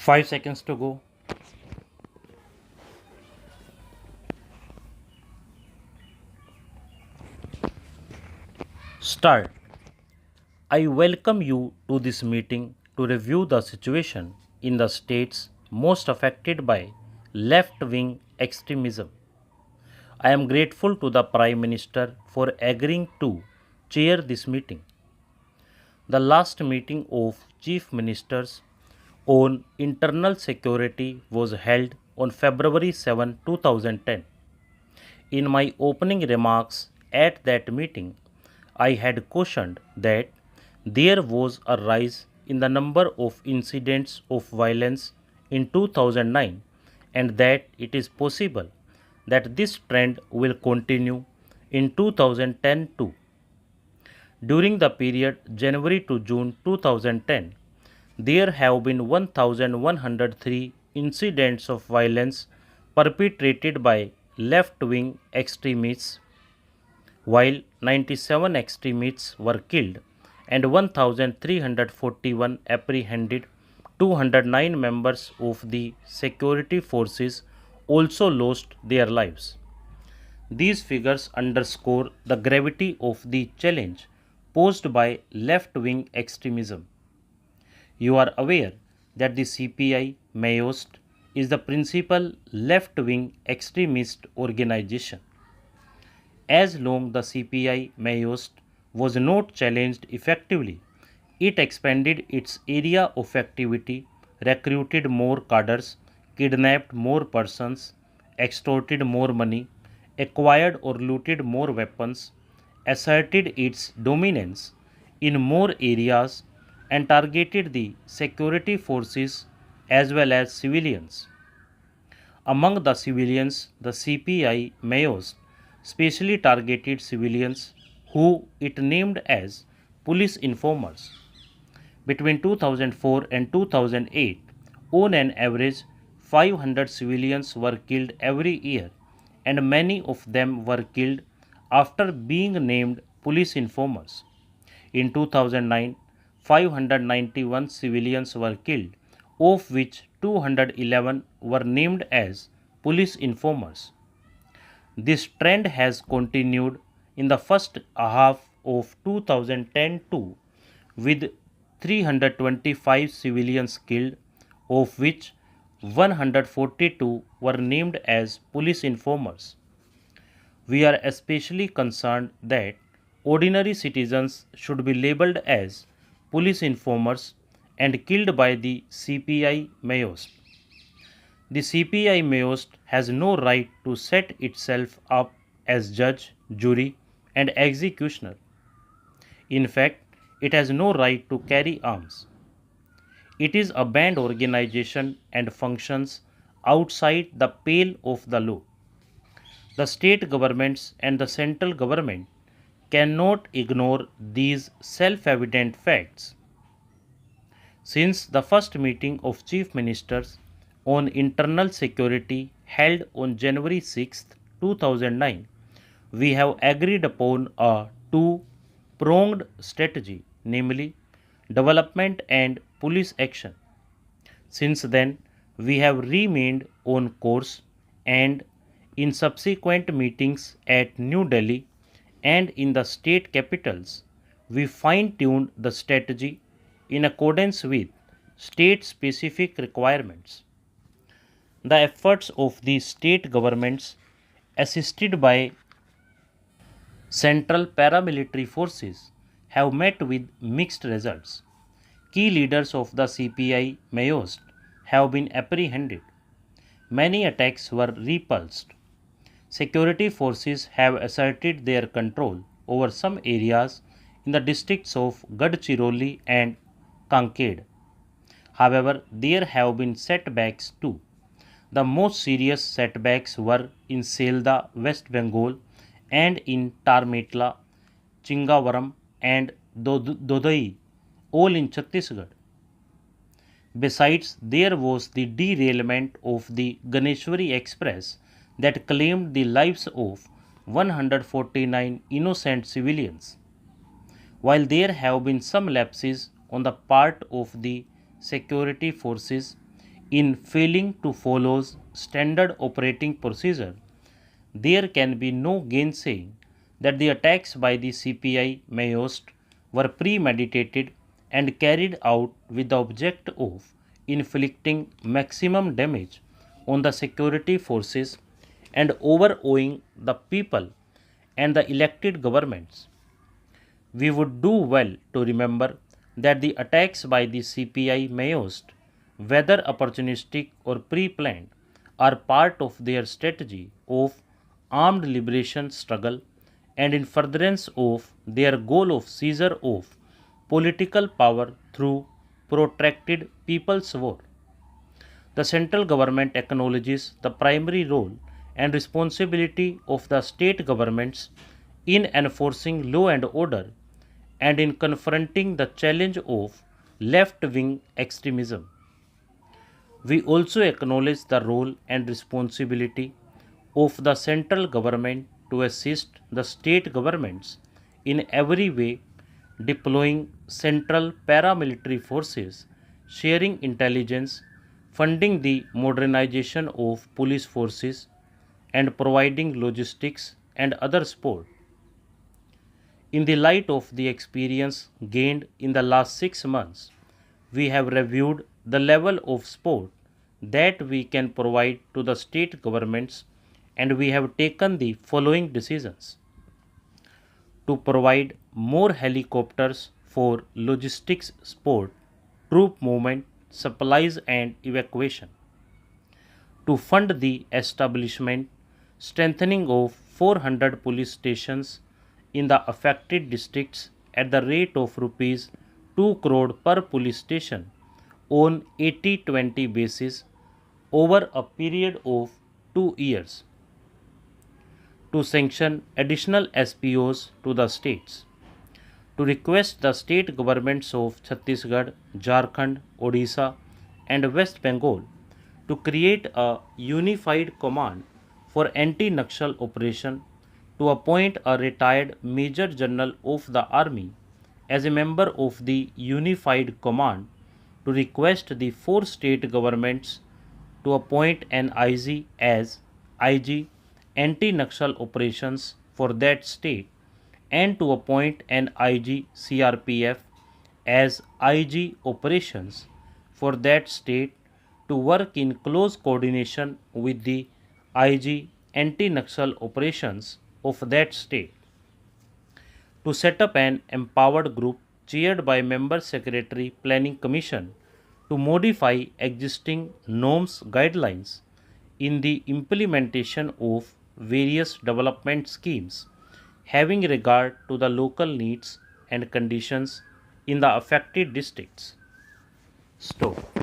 5 seconds to go. Start. I welcome you to this meeting to review the situation in the states most affected by left wing extremism. I am grateful to the Prime Minister for agreeing to chair this meeting. The last meeting of Chief Ministers on internal security was held on February 7, 2010. In my opening remarks at that meeting, I had cautioned that there was a rise in the number of incidents of violence in 2009 and that it is possible that this trend will continue in 2010 too. During the period January to June 2010, there have been 1,103 incidents of violence perpetrated by left wing extremists, while 97 extremists were killed and 1,341 apprehended. 209 members of the security forces also lost their lives. These figures underscore the gravity of the challenge posed by left wing extremism. You are aware that the CPI Maoist is the principal left wing extremist organization. As long the CPI Maoist was not challenged effectively, it expanded its area of activity, recruited more cadres, kidnapped more persons, extorted more money, acquired or looted more weapons, asserted its dominance in more areas, and targeted the security forces as well as civilians. Among the civilians, the CPI Maoist specially targeted civilians who it named as police informers. Between 2004 and 2008, on an average, 500 civilians were killed every year, and many of them were killed after being named police informers. In 2009, 591 civilians were killed, of which 211 were named as police informers. This trend has continued in the first half of 2010 too, with 325 civilians killed, of which 142 were named as police informers. We are especially concerned that ordinary citizens should be labeled as police informers and killed by the CPI Maoist. The CPI Maoist has no right to set itself up as judge, jury, and executioner. In fact, it has no right to carry arms. It is a banned organization and functions outside the pale of the law. The state governments and the central government cannot ignore these self-evident facts. Since the first meeting of chief ministers on internal security held on January 6, 2009, we have agreed upon a two-pronged strategy, namely development and police action. Since then, we have remained on course, and in subsequent meetings at New Delhi and in the state capitals, we fine-tuned the strategy in accordance with state-specific requirements. The efforts of the state governments, assisted by central paramilitary forces, have met with mixed results. Key leaders of the CPI Maoist have been apprehended. Many attacks were repulsed. Security forces have asserted their control over some areas in the districts of Gadchiroli and Kanked. However, there have been setbacks too. The most serious setbacks were in Selda, West Bengal, and in Tarmetla, Chingavaram, and Dodai, all in Chhattisgarh. Besides, there was the derailment of the Ganeshwari Express that claimed the lives of 149 innocent civilians. While there have been some lapses on the part of the security forces, in failing to follow standard operating procedure, there can be no gainsaying that the attacks by the CPI Mayoist were premeditated and carried out with the object of inflicting maximum damage on the security forces and overawing the people and the elected governments. We would do well to remember that the attacks by the CPI Mayoist, whether opportunistic or pre-planned, are part of their strategy of armed liberation struggle and in furtherance of their goal of seizure of political power through protracted people's war. The central government acknowledges the primary role and responsibility of the state governments in enforcing law and order and in confronting the challenge of left wing extremism. We also acknowledge the role and responsibility of the central government to assist the state governments in every way, deploying central paramilitary forces, sharing intelligence, funding the modernization of police forces, and providing logistics and other support. In the light of the experience gained in the last 6 months, we have reviewed the level of support that we can provide to the state governments and we have taken the following decisions: to provide more helicopters for logistics support, troop movement, supplies and evacuation; to fund the establishment, strengthening of 400 police stations in the affected districts at the rate of rupees 2 crore per police station on 80-20 basis over a period of 2 years; to sanction additional SPOs to the states; to request the state governments of Chhattisgarh, Jharkhand, Odisha and West Bengal to create a unified command for anti-Naxal operation, to appoint a retired Major General of the Army as a member of the unified command, to request the 4 state governments to appoint an IG as IG anti-Naxal operations for that state and to appoint an IG CRPF as IG operations for that state, to work in close coordination with the IG anti-Naxal operations of that state; to set up an empowered group chaired by Member Secretary Planning Commission to modify existing norms guidelines in the implementation of various development schemes having regard to the local needs and conditions in the affected districts. Stop.